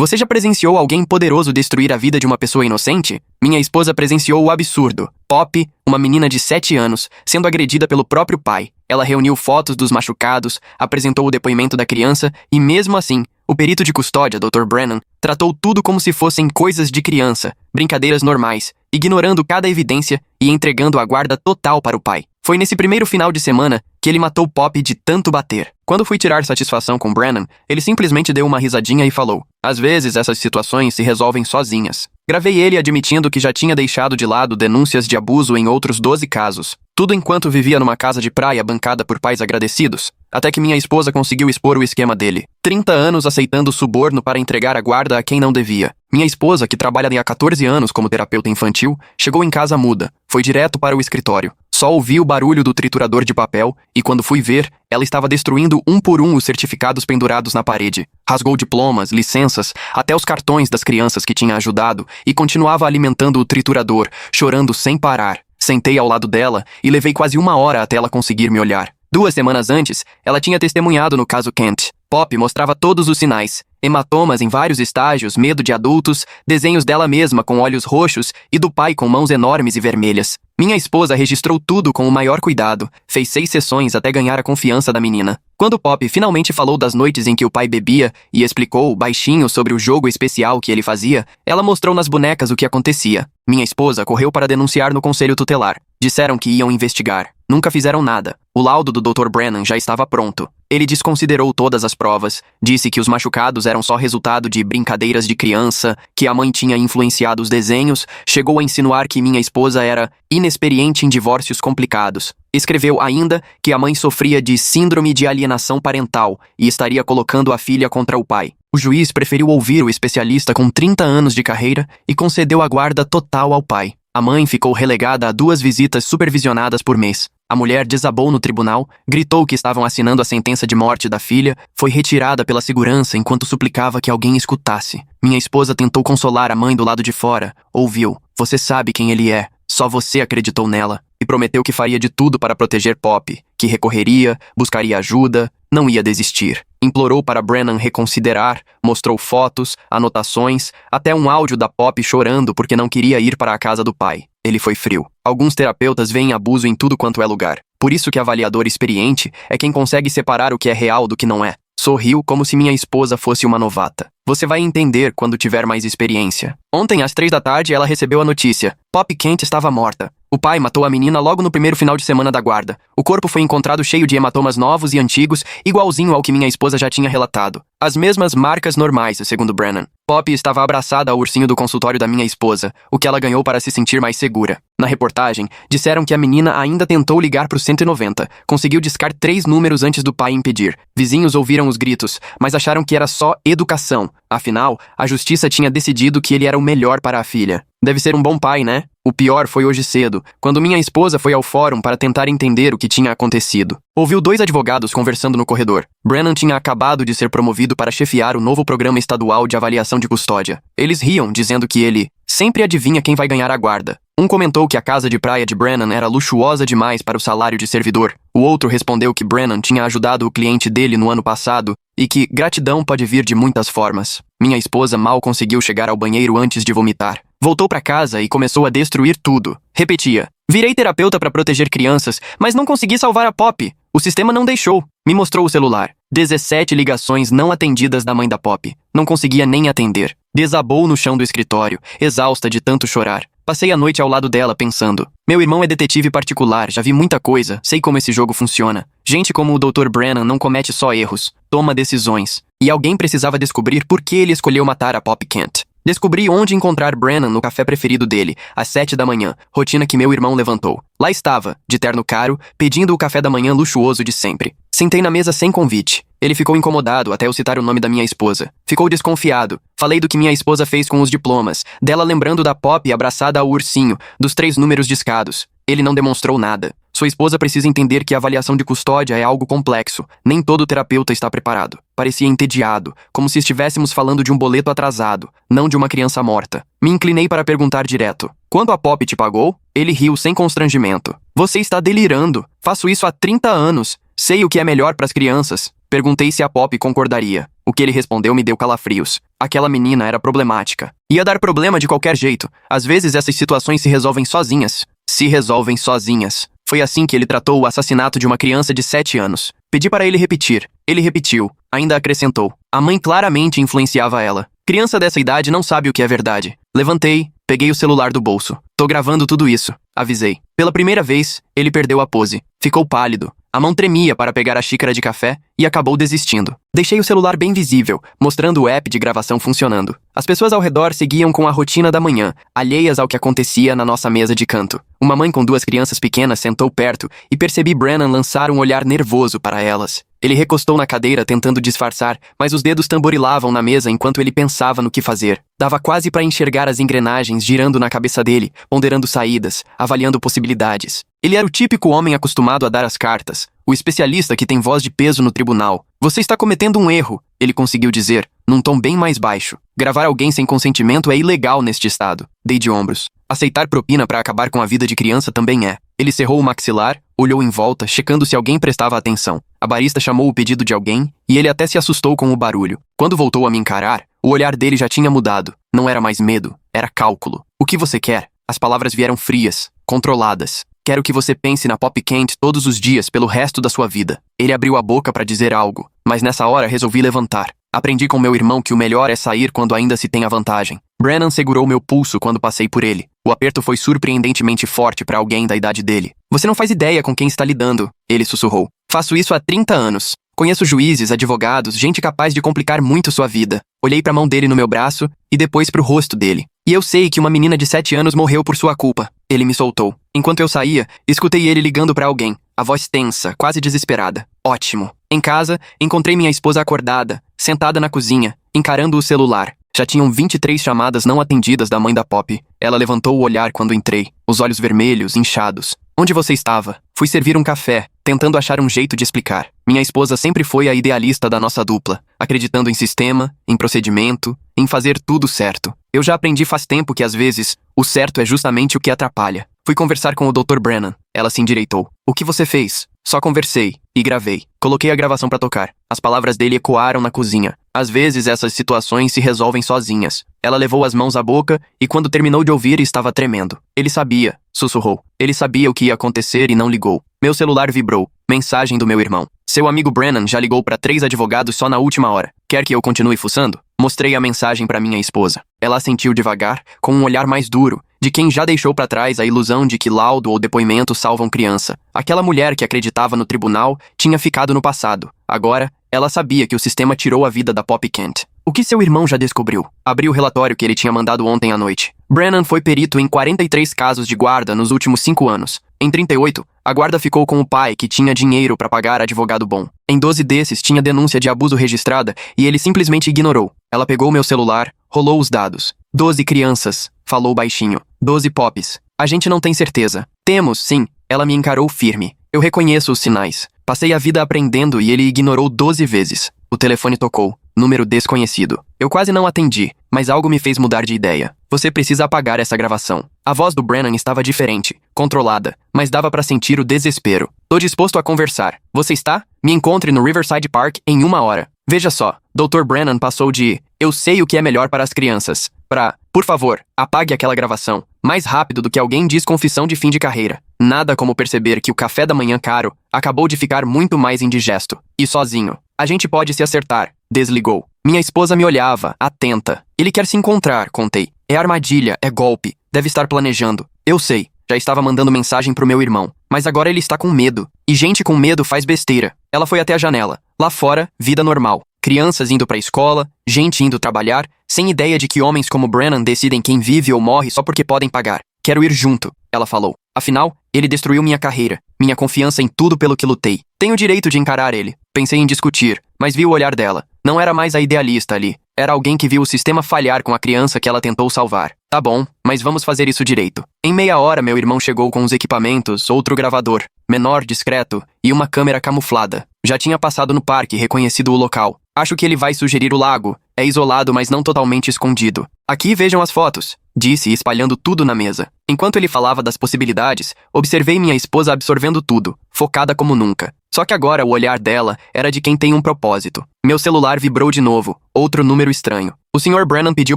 Você já presenciou alguém poderoso destruir a vida de uma pessoa inocente? Minha esposa presenciou o absurdo. Poppy, uma menina de 7 anos, sendo agredida pelo próprio pai. Ela reuniu fotos dos machucados, apresentou o depoimento da criança e, mesmo assim, o perito de custódia, Dr. Brennan, tratou tudo como se fossem coisas de criança, brincadeiras normais, ignorando cada evidência e entregando a guarda total para o pai. Foi nesse primeiro final de semana que ele matou Poppy de tanto bater. Quando fui tirar satisfação com Brennan, ele simplesmente deu uma risadinha e falou: "Às vezes essas situações se resolvem sozinhas." Gravei ele admitindo que já tinha deixado de lado denúncias de abuso em outros 12 casos. Tudo enquanto vivia numa casa de praia bancada por pais agradecidos, até que minha esposa conseguiu expor o esquema dele. 30 anos aceitando suborno para entregar a guarda a quem não devia. Minha esposa, que trabalha há 14 anos como terapeuta infantil, chegou em casa muda. Foi direto para o escritório. Só ouvi o barulho do triturador de papel e, quando fui ver, ela estava destruindo um por um os certificados pendurados na parede. Rasgou diplomas, licenças, até os cartões das crianças que tinha ajudado e continuava alimentando o triturador, chorando sem parar. Sentei ao lado dela e levei quase 1 hora até ela conseguir me olhar. 2 semanas antes, ela tinha testemunhado no caso Kent. Poppy mostrava todos os sinais: hematomas em vários estágios, medo de adultos, desenhos dela mesma com olhos roxos e do pai com mãos enormes e vermelhas. Minha esposa registrou tudo com o maior cuidado, fez 6 sessões até ganhar a confiança da menina. Quando Poppy finalmente falou das noites em que o pai bebia e explicou baixinho sobre o jogo especial que ele fazia, ela mostrou nas bonecas o que acontecia. Minha esposa correu para denunciar no conselho tutelar. Disseram que iam investigar. Nunca fizeram nada. O laudo do Dr. Brennan já estava pronto. Ele desconsiderou todas as provas, disse que os machucados eram só resultado de brincadeiras de criança, que a mãe tinha influenciado os desenhos, chegou a insinuar que minha esposa era inexperiente em divórcios complicados. Escreveu ainda que a mãe sofria de síndrome de alienação parental e estaria colocando a filha contra o pai. O juiz preferiu ouvir o especialista com 30 anos de carreira e concedeu a guarda total ao pai. A mãe ficou relegada a 2 visitas supervisionadas por mês. A mulher desabou no tribunal, gritou que estavam assinando a sentença de morte da filha, foi retirada pela segurança enquanto suplicava que alguém escutasse. Minha esposa tentou consolar a mãe do lado de fora. Ouviu: "Você sabe quem ele é, só você acreditou nela." E prometeu que faria de tudo para proteger Poppy, que recorreria, buscaria ajuda, não ia desistir. Implorou para Brennan reconsiderar, mostrou fotos, anotações, até um áudio da Poppy chorando porque não queria ir para a casa do pai. Ele foi frio. Alguns terapeutas veem abuso em tudo quanto é lugar. Por isso que avaliador experiente é quem consegue separar o que é real do que não é. Sorriu como se minha esposa fosse uma novata. Você vai entender quando tiver mais experiência. Ontem, às 3 da tarde, ela recebeu a notícia: Poppy Kent estava morta. O pai matou a menina logo no primeiro final de semana da guarda. O corpo foi encontrado cheio de hematomas novos e antigos, igualzinho ao que minha esposa já tinha relatado. As mesmas marcas normais, segundo Brennan. Poppy estava abraçada ao ursinho do consultório da minha esposa, o que ela ganhou para se sentir mais segura. Na reportagem, disseram que a menina ainda tentou ligar para o 190, conseguiu discar 3 números antes do pai impedir. Vizinhos ouviram os gritos, mas acharam que era só educação. Afinal, a justiça tinha decidido que ele era o melhor para a filha. Deve ser um bom pai, né? O pior foi hoje cedo, quando minha esposa foi ao fórum para tentar entender o que tinha acontecido. Ouviu 2 advogados conversando no corredor. Brennan tinha acabado de ser promovido para chefiar o novo programa estadual de avaliação de custódia. Eles riam, dizendo que ele sempre adivinha quem vai ganhar a guarda. Um comentou que a casa de praia de Brennan era luxuosa demais para o salário de servidor. O outro respondeu que Brennan tinha ajudado o cliente dele no ano passado e que gratidão pode vir de muitas formas. Minha esposa mal conseguiu chegar ao banheiro antes de vomitar. Voltou para casa e começou a destruir tudo. Repetia: "Virei terapeuta para proteger crianças, mas não consegui salvar a Poppy. O sistema não deixou." Me mostrou o celular. 17 ligações não atendidas da mãe da Poppy. Não conseguia nem atender. Desabou no chão do escritório, exausta de tanto chorar. Passei a noite ao lado dela pensando: meu irmão é detetive particular, já vi muita coisa, sei como esse jogo funciona. Gente como o Dr. Brennan não comete só erros, toma decisões. E alguém precisava descobrir por que ele escolheu matar a Poppy Kent. Descobri onde encontrar Brennan no café preferido dele, às 7 da manhã, rotina que meu irmão levantou. Lá estava, de terno caro, pedindo o café da manhã luxuoso de sempre. Sentei na mesa sem convite. Ele ficou incomodado até eu citar o nome da minha esposa. Ficou desconfiado. Falei do que minha esposa fez com os diplomas, dela lembrando da Poppy abraçada ao ursinho, dos 3 números discados. Ele não demonstrou nada. Sua esposa precisa entender que a avaliação de custódia é algo complexo. Nem todo terapeuta está preparado. Parecia entediado, como se estivéssemos falando de um boleto atrasado, não de uma criança morta. Me inclinei para perguntar direto: "Quanto a Poppy te pagou?" Ele riu sem constrangimento. "Você está delirando. Faço isso há 30 anos. Sei o que é melhor para as crianças." Perguntei se a Poppy concordaria. O que ele respondeu me deu calafrios. Aquela menina era problemática. Ia dar problema de qualquer jeito. Às vezes essas situações se resolvem sozinhas. Se resolvem sozinhas. Foi assim que ele tratou o assassinato de uma criança de 7 anos. Pedi para ele repetir. Ele repetiu. Ainda acrescentou. A mãe claramente influenciava ela. Criança dessa idade não sabe o que é verdade. Levantei, peguei o celular do bolso. Tô gravando tudo isso, avisei. Pela primeira vez, ele perdeu a pose. Ficou pálido. A mão tremia para pegar a xícara de café e acabou desistindo. Deixei o celular bem visível, mostrando o app de gravação funcionando. As pessoas ao redor seguiam com a rotina da manhã, alheias ao que acontecia na nossa mesa de canto. Uma mãe com 2 crianças pequenas sentou perto e percebi Brennan lançar um olhar nervoso para elas. Ele recostou na cadeira tentando disfarçar, mas os dedos tamborilavam na mesa enquanto ele pensava no que fazer. Dava quase para enxergar as engrenagens girando na cabeça dele, ponderando saídas, avaliando possibilidades. Ele era o típico homem acostumado a dar as cartas, o especialista que tem voz de peso no tribunal. Você está cometendo um erro, ele conseguiu dizer, num tom bem mais baixo. Gravar alguém sem consentimento é ilegal neste estado. Dei de ombros. Aceitar propina para acabar com a vida de criança também é. Ele cerrou o maxilar, olhou em volta, checando se alguém prestava atenção. A barista chamou o pedido de alguém, e ele até se assustou com o barulho. Quando voltou a me encarar, o olhar dele já tinha mudado. Não era mais medo, era cálculo. O que você quer? As palavras vieram frias, controladas. Quero que você pense na Pop Kent todos os dias pelo resto da sua vida. Ele abriu a boca para dizer algo, mas nessa hora resolvi levantar. Aprendi com meu irmão que o melhor é sair quando ainda se tem a vantagem. Brennan segurou meu pulso quando passei por ele. O aperto foi surpreendentemente forte para alguém da idade dele. Você não faz ideia com quem está lidando, ele sussurrou. Faço isso há 30 anos. Conheço juízes, advogados, gente capaz de complicar muito sua vida. Olhei para a mão dele no meu braço e depois para o rosto dele. E eu sei que uma menina de 7 anos morreu por sua culpa. Ele me soltou. Enquanto eu saía, escutei ele ligando para alguém. A voz tensa, quase desesperada. Ótimo. Em casa, encontrei minha esposa acordada, sentada na cozinha, encarando o celular. Já tinham 23 chamadas não atendidas da mãe da Pop. Ela levantou o olhar quando entrei, os olhos vermelhos, inchados. Onde você estava? Fui servir um café, tentando achar um jeito de explicar. Minha esposa sempre foi a idealista da nossa dupla, acreditando em sistema, em procedimento, em fazer tudo certo. Eu já aprendi faz tempo que às vezes, o certo é justamente o que atrapalha. Fui conversar com o Dr. Brennan. Ela se endireitou. O que você fez? Só conversei. E gravei. Coloquei a gravação para tocar. As palavras dele ecoaram na cozinha. Às vezes essas situações se resolvem sozinhas. Ela levou as mãos à boca e quando terminou de ouvir estava tremendo. Ele sabia, sussurrou. Ele sabia o que ia acontecer e não ligou. Meu celular vibrou. Mensagem do meu irmão. Seu amigo Brennan já ligou para 3 advogados só na última hora. Quer que eu continue fuçando? Mostrei a mensagem para minha esposa. Ela assentiu devagar, com um olhar mais duro, de quem já deixou para trás a ilusão de que laudo ou depoimento salvam criança. Aquela mulher que acreditava no tribunal tinha ficado no passado. Agora, ela sabia que o sistema tirou a vida da Pop Kent. O que seu irmão já descobriu? Abri o relatório que ele tinha mandado ontem à noite. Brennan foi perito em 43 casos de guarda nos últimos 5 anos. Em 38, a guarda ficou com o pai, que tinha dinheiro para pagar advogado bom. Em 12 desses, tinha denúncia de abuso registrada e ele simplesmente ignorou. Ela pegou meu celular, rolou os dados. 12 crianças, falou baixinho. 12 pops. A gente não tem certeza. Temos, sim. Ela me encarou firme. Eu reconheço os sinais. Passei a vida aprendendo e ele ignorou 12 vezes. O telefone tocou. Número desconhecido. Eu quase não atendi, mas algo me fez mudar de ideia. Você precisa apagar essa gravação. A voz do Brennan estava diferente, controlada, mas dava para sentir o desespero. Tô disposto a conversar. Você está? Me encontre no Riverside Park em 1 hora. Veja só, Dr. Brennan passou de "eu sei o que é melhor para as crianças" para "por favor, apague aquela gravação", mais rápido do que alguém diz confissão de fim de carreira. Nada como perceber que o café da manhã caro acabou de ficar muito mais indigesto. E sozinho. A gente pode se acertar. Desligou. Minha esposa me olhava, atenta. Ele quer se encontrar, contei. É armadilha, é golpe. Deve estar planejando. Eu sei. Já estava mandando mensagem pro meu irmão. Mas agora ele está com medo. E gente com medo faz besteira. Ela foi até a janela. Lá fora, vida normal. Crianças indo pra escola, gente indo trabalhar, sem ideia de que homens como Brennan decidem quem vive ou morre só porque podem pagar. Quero ir junto, ela falou. Afinal, ele destruiu minha carreira, minha confiança em tudo pelo que lutei. Tenho o direito de encarar ele. Pensei em discutir, mas vi o olhar dela. Não era mais a idealista ali. Era alguém que viu o sistema falhar com a criança que ela tentou salvar. Tá bom, mas vamos fazer isso direito. Em meia hora, meu irmão chegou com os equipamentos, outro gravador, menor, discreto, e uma câmera camuflada. Já tinha passado no parque e reconhecido o local. Acho que ele vai sugerir o lago. É isolado, mas não totalmente escondido. Aqui vejam as fotos, disse, espalhando tudo na mesa. Enquanto ele falava das possibilidades, observei minha esposa absorvendo tudo, focada como nunca. Só que agora o olhar dela era de quem tem um propósito. Meu celular vibrou de novo, outro número estranho. O Sr. Brennan pediu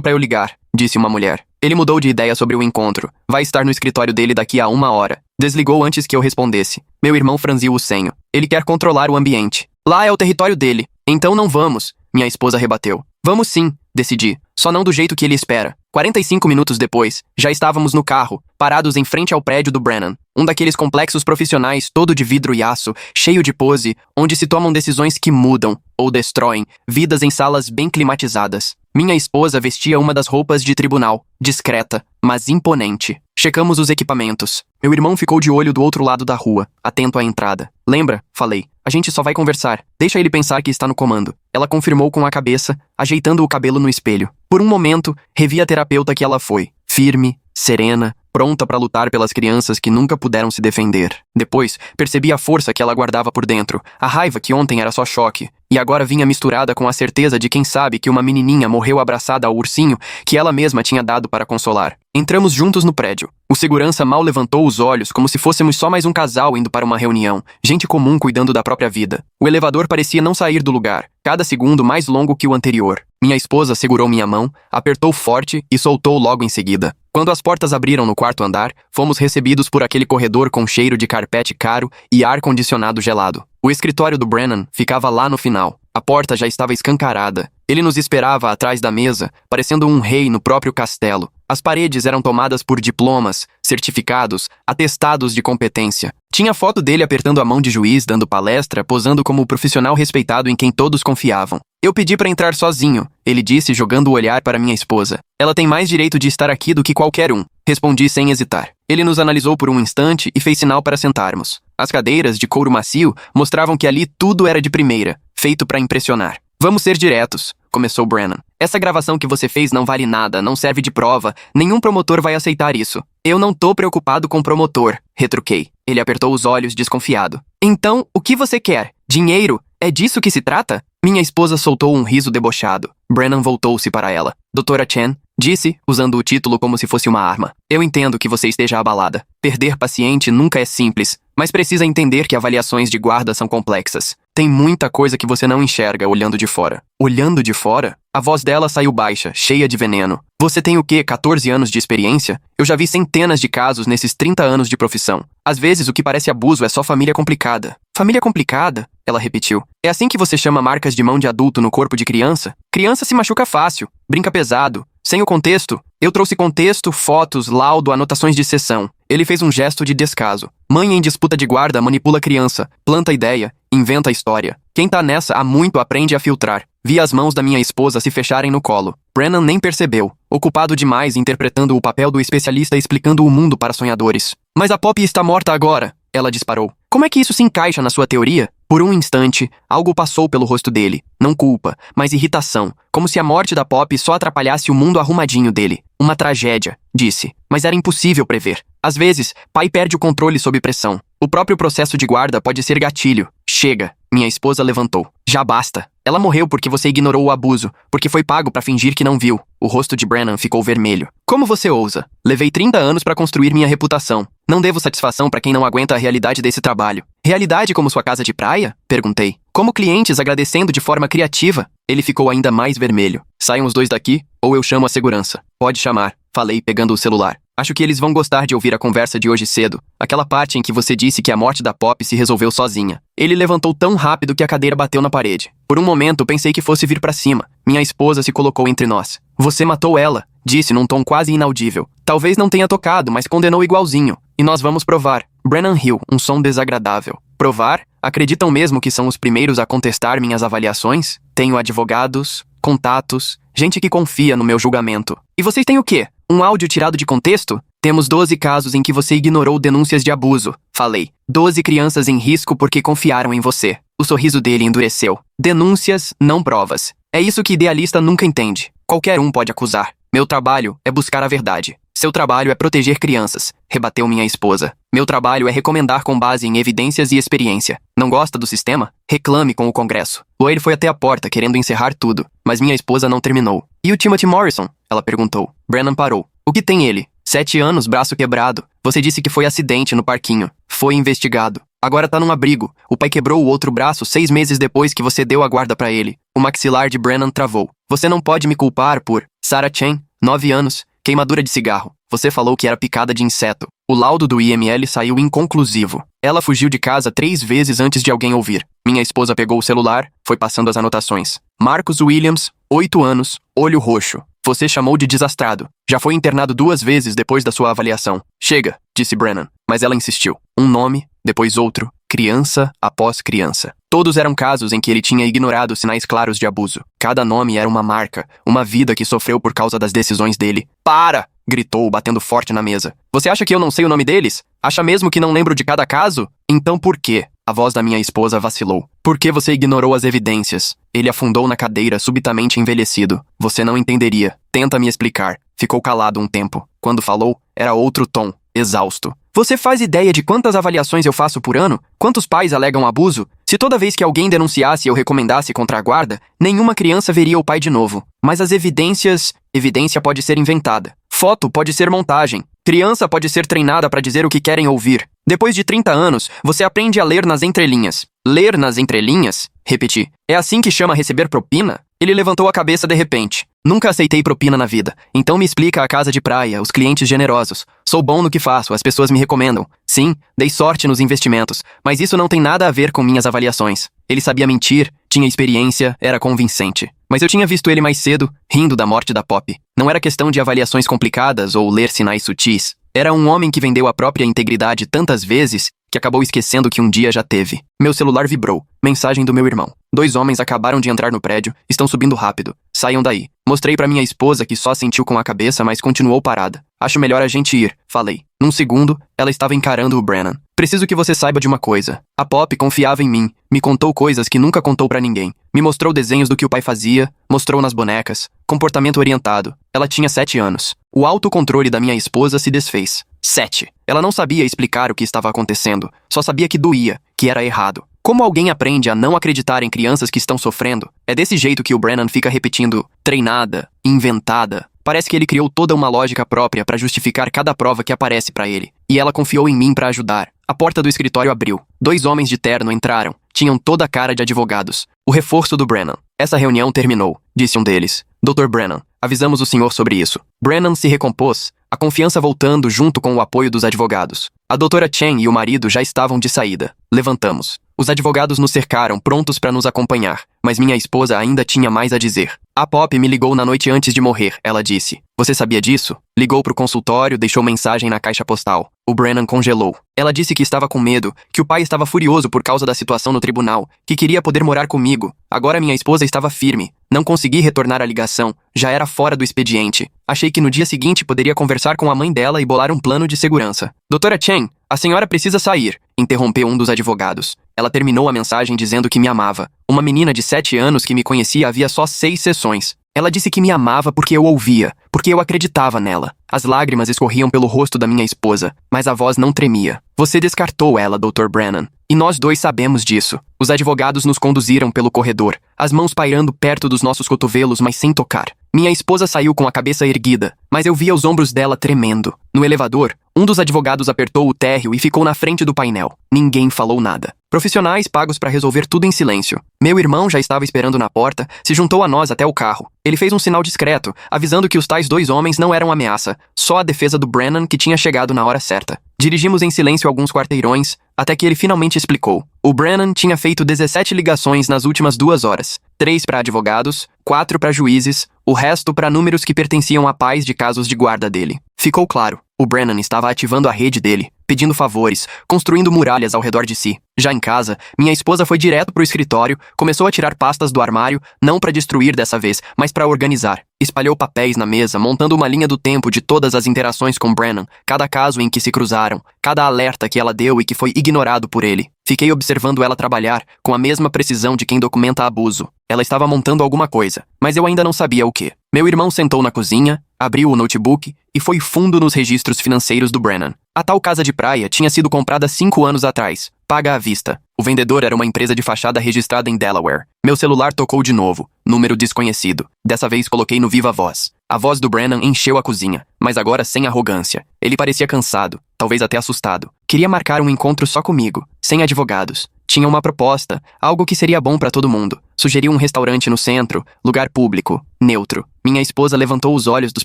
para eu ligar, disse uma mulher. Ele mudou de ideia sobre o encontro. Vai estar no escritório dele daqui a 1 hora. Desligou antes que eu respondesse. Meu irmão franziu o senho. Ele quer controlar o ambiente. Lá é o território dele. Então não vamos, minha esposa rebateu. Vamos sim, decidi. Só não do jeito que ele espera. 45 minutos depois, já estávamos no carro, parados em frente ao prédio do Brennan. Um daqueles complexos profissionais todo de vidro e aço, cheio de pose, onde se tomam decisões que mudam, ou destroem, vidas em salas bem climatizadas. Minha esposa vestia uma das roupas de tribunal, discreta, mas imponente. Checamos os equipamentos. Meu irmão ficou de olho do outro lado da rua, atento à entrada. Lembra? Falei. A gente só vai conversar. Deixa ele pensar que está no comando. Ela confirmou com a cabeça, ajeitando o cabelo no espelho. Por um momento, revi a terapeuta que ela foi. Firme, serena, pronta para lutar pelas crianças que nunca puderam se defender. Depois, percebi a força que ela guardava por dentro, a raiva que ontem era só choque, e agora vinha misturada com a certeza de quem sabe que uma menininha morreu abraçada ao ursinho que ela mesma tinha dado para consolar. Entramos juntos no prédio. O segurança mal levantou os olhos como se fôssemos só mais um casal indo para uma reunião, gente comum cuidando da própria vida. O elevador parecia não sair do lugar, cada segundo mais longo que o anterior. Minha esposa segurou minha mão, apertou forte e soltou logo em seguida. Quando as portas abriram no quarto andar, fomos recebidos por aquele corredor com cheiro de carpete caro e ar-condicionado gelado. O escritório do Brennan ficava lá no final. A porta já estava escancarada. Ele nos esperava atrás da mesa, parecendo um rei no próprio castelo. As paredes eram tomadas por diplomas, certificados, atestados de competência. Tinha foto dele apertando a mão de juiz, dando palestra, posando como o profissional respeitado em quem todos confiavam. Eu pedi para entrar sozinho, ele disse, jogando o olhar para minha esposa. Ela tem mais direito de estar aqui do que qualquer um. Respondi sem hesitar. Ele nos analisou por um instante e fez sinal para sentarmos. As cadeiras, de couro macio, mostravam que ali tudo era de primeira, feito para impressionar. Vamos ser diretos, começou Brennan. Essa gravação que você fez não vale nada, não serve de prova, nenhum promotor vai aceitar isso. Eu não tô preocupado com promotor, retruquei. Ele apertou os olhos, desconfiado. Então, o que você quer? Dinheiro? É disso que se trata? Minha esposa soltou um riso debochado. Brennan voltou-se para ela. Doutora Chen, disse, usando o título como se fosse uma arma. Eu entendo que você esteja abalada. Perder paciente nunca é simples, mas precisa entender que avaliações de guarda são complexas. Tem muita coisa que você não enxerga olhando de fora. Olhando de fora? A voz dela saiu baixa, cheia de veneno. Você tem o quê, 14 anos de experiência? Eu já vi centenas de casos nesses 30 anos de profissão. Às vezes o que parece abuso é só família complicada. Família complicada? Ela repetiu. É assim que você chama marcas de mão de adulto no corpo de criança? Criança se machuca fácil, brinca pesado. Sem o contexto, eu trouxe contexto, fotos, laudo, anotações de sessão. Ele fez um gesto de descaso. Mãe em disputa de guarda manipula criança, planta ideia, inventa história. Quem tá nessa há muito aprende a filtrar. Vi as mãos da minha esposa se fecharem no colo. Brennan nem percebeu, ocupado demais interpretando o papel do especialista explicando o mundo para sonhadores. Mas a Poppy está morta agora, ela disparou. Como é que isso se encaixa na sua teoria? Por um instante, algo passou pelo rosto dele. Não culpa, mas irritação. Como se a morte da Poppy só atrapalhasse o mundo arrumadinho dele. Uma tragédia, disse. Mas era impossível prever. Às vezes, pai perde o controle sob pressão. O próprio processo de guarda pode ser gatilho. Chega. Minha esposa levantou. Já basta. Ela morreu porque você ignorou o abuso, porque foi pago para fingir que não viu. O rosto de Brennan ficou vermelho. Como você ousa? Levei 30 anos para construir minha reputação. Não devo satisfação para quem não aguenta a realidade desse trabalho. Realidade como sua casa de praia? Perguntei. Como clientes agradecendo de forma criativa? Ele ficou ainda mais vermelho. Saiam os dois daqui, ou eu chamo a segurança. Pode chamar, falei pegando o celular. Acho que eles vão gostar de ouvir a conversa de hoje cedo. Aquela parte em que você disse que a morte da Poppy se resolveu sozinha. Ele levantou tão rápido que a cadeira bateu na parede. Por um momento pensei que fosse vir pra cima. Minha esposa se colocou entre nós. Você matou ela, disse num tom quase inaudível. Talvez não tenha tocado, mas condenou igualzinho. E nós vamos provar. Brennan riu, um som desagradável. Provar? Acreditam mesmo que são os primeiros a contestar minhas avaliações? Tenho advogados, contatos, gente que confia no meu julgamento. E vocês têm o quê? Um áudio tirado de contexto? Temos 12 casos em que você ignorou denúncias de abuso. Falei. 12 crianças em risco porque confiaram em você. O sorriso dele endureceu. Denúncias, não provas. É isso que idealista nunca entende. Qualquer um pode acusar. Meu trabalho é buscar a verdade. Seu trabalho é proteger crianças, rebateu minha esposa. Meu trabalho é recomendar com base em evidências e experiência. Não gosta do sistema? Reclame com o Congresso. Loire foi até a porta, querendo encerrar tudo, mas minha esposa não terminou. E o Timothy Morrison? Ela perguntou. Brennan parou. O que tem ele? 7 anos, braço quebrado. Você disse que foi acidente no parquinho. Foi investigado. Agora tá num abrigo. O pai quebrou o outro braço 6 meses depois que você deu a guarda pra ele. O maxilar de Brennan travou. Você não pode me culpar por... Sarah Chen, 9 anos, queimadura de cigarro. Você falou que era picada de inseto. O laudo do IML saiu inconclusivo. Ela fugiu de casa 3 vezes antes de alguém ouvir. Minha esposa pegou o celular, foi passando as anotações. Marcus Williams, 8 anos, olho roxo. Você chamou de desastrado. Já foi internado 2 vezes depois da sua avaliação. Chega, disse Brennan, mas ela insistiu. Um nome, depois outro, criança após criança. Todos eram casos em que ele tinha ignorado sinais claros de abuso. Cada nome era uma marca, uma vida que sofreu por causa das decisões dele. Para! Gritou, batendo forte na mesa. Você acha que eu não sei o nome deles? Acha mesmo que não lembro de cada caso? Então por quê? A voz da minha esposa vacilou. Por que você ignorou as evidências? Ele afundou na cadeira, subitamente envelhecido. Você não entenderia. Tenta me explicar. Ficou calado um tempo. Quando falou, era outro tom, exausto. Você faz ideia de quantas avaliações eu faço por ano? Quantos pais alegam abuso? Se toda vez que alguém denunciasse ou recomendasse contra a guarda, nenhuma criança veria o pai de novo. Mas as evidências... Evidência pode ser inventada. Foto pode ser montagem. Criança pode ser treinada para dizer o que querem ouvir. Depois de 30 anos, você aprende a ler nas entrelinhas. Ler nas entrelinhas? Repeti. É assim que chama receber propina? Ele levantou a cabeça de repente. Nunca aceitei propina na vida. Então me explica a casa de praia, os clientes generosos. Sou bom no que faço, as pessoas me recomendam. Sim, dei sorte nos investimentos, mas isso não tem nada a ver com minhas avaliações. Ele sabia mentir, tinha experiência, era convincente. Mas eu tinha visto ele mais cedo, rindo da morte da Poppy. Não era questão de avaliações complicadas ou ler sinais sutis. Era um homem que vendeu a própria integridade tantas vezes que acabou esquecendo que um dia já teve. Meu celular vibrou. Mensagem do meu irmão. 2 homens acabaram de entrar no prédio, estão subindo rápido. Saiam daí. Mostrei pra minha esposa que só sentiu com a cabeça, mas continuou parada. Acho melhor a gente ir, falei. Num segundo, ela estava encarando o Brennan. Preciso que você saiba de uma coisa. A Poppy confiava em mim, me contou coisas que nunca contou pra ninguém. Me mostrou desenhos do que o pai fazia, mostrou nas bonecas. Comportamento orientado. Ela tinha 7 anos. O autocontrole da minha esposa se desfez. 7. Ela não sabia explicar o que estava acontecendo, só sabia que doía, que era errado. Como alguém aprende a não acreditar em crianças que estão sofrendo? É desse jeito que o Brennan fica repetindo, treinada, inventada. Parece que ele criou toda uma lógica própria para justificar cada prova que aparece para ele. E ela confiou em mim para ajudar. A porta do escritório abriu. 2 homens de terno entraram. Tinham toda a cara de advogados. O reforço do Brennan. Essa reunião terminou, disse um deles. Dr. Brennan, avisamos o senhor sobre isso. Brennan se recompôs, a confiança voltando junto com o apoio dos advogados. A doutora Chen e o marido já estavam de saída. Levantamos. Os advogados nos cercaram, prontos para nos acompanhar, mas minha esposa ainda tinha mais a dizer. A Poppy me ligou na noite antes de morrer, ela disse. Você sabia disso? Ligou pro consultório, deixou mensagem na caixa postal. O Brennan congelou. Ela disse que estava com medo, que o pai estava furioso por causa da situação no tribunal, que queria poder morar comigo. Agora minha esposa estava firme. Não consegui retornar a ligação, já era fora do expediente. Achei que no dia seguinte poderia conversar com a mãe dela e bolar um plano de segurança. Doutora Chen, a senhora precisa sair, interrompeu um dos advogados. Ela terminou a mensagem dizendo que me amava. Uma menina de 7 anos que me conhecia havia só 6 sessões. Ela disse que me amava porque eu ouvia, porque eu acreditava nela. As lágrimas escorriam pelo rosto da minha esposa, mas a voz não tremia. Você descartou ela, Dr. Brennan. E nós 2 sabemos disso. Os advogados nos conduziram pelo corredor, as mãos pairando perto dos nossos cotovelos, mas sem tocar. Minha esposa saiu com a cabeça erguida, mas eu via os ombros dela tremendo. No elevador, um dos advogados apertou o térreo e ficou na frente do painel. Ninguém falou nada. Profissionais pagos para resolver tudo em silêncio. Meu irmão já estava esperando na porta, se juntou a nós até o carro. Ele fez um sinal discreto, avisando que os tais 2 homens não eram ameaça, só a defesa do Brennan que tinha chegado na hora certa. Dirigimos em silêncio alguns quarteirões, até que ele finalmente explicou. O Brennan tinha feito 17 ligações nas últimas 2 horas. 3 para advogados, 4 para juízes, o resto para números que pertenciam a pais de casos de guarda dele. Ficou claro, o Brennan estava ativando a rede dele, pedindo favores, construindo muralhas ao redor de si. Já em casa, minha esposa foi direto pro escritório, começou a tirar pastas do armário, não para destruir dessa vez, mas para organizar. Espalhou papéis na mesa, montando uma linha do tempo de todas as interações com Brennan, cada caso em que se cruzaram, cada alerta que ela deu e que foi ignorado por ele. Fiquei observando ela trabalhar, com a mesma precisão de quem documenta abuso. Ela estava montando alguma coisa, mas eu ainda não sabia o que. Meu irmão sentou na cozinha, abriu o notebook e foi fundo nos registros financeiros do Brennan. A tal casa de praia tinha sido comprada 5 anos atrás, paga à vista. O vendedor era uma empresa de fachada registrada em Delaware. Meu celular tocou de novo, número desconhecido. Dessa vez coloquei no viva voz. A voz do Brennan encheu a cozinha, mas agora sem arrogância. Ele parecia cansado, talvez até assustado. Queria marcar um encontro só comigo, sem advogados. Tinha uma proposta, algo que seria bom para todo mundo. Sugeriu um restaurante no centro, lugar público, neutro. Minha esposa levantou os olhos dos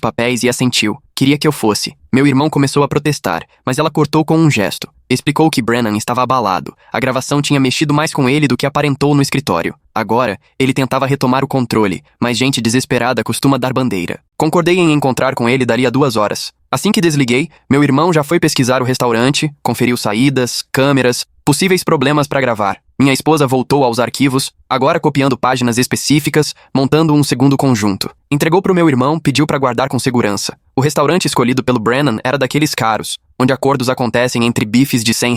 papéis e assentiu. Queria que eu fosse. Meu irmão começou a protestar, mas ela cortou com um gesto. Explicou que Brennan estava abalado. A gravação tinha mexido mais com ele do que aparentou no escritório. Agora, ele tentava retomar o controle, mas gente desesperada costuma dar bandeira. Concordei em encontrar com ele daria 2 horas. Assim que desliguei, meu irmão já foi pesquisar o restaurante, conferiu saídas, câmeras, possíveis problemas para gravar. Minha esposa voltou aos arquivos, agora copiando páginas específicas, montando um segundo conjunto. Entregou para o meu irmão, pediu para guardar com segurança. O restaurante escolhido pelo Brennan era daqueles caros, onde acordos acontecem entre bifes de R$ 100.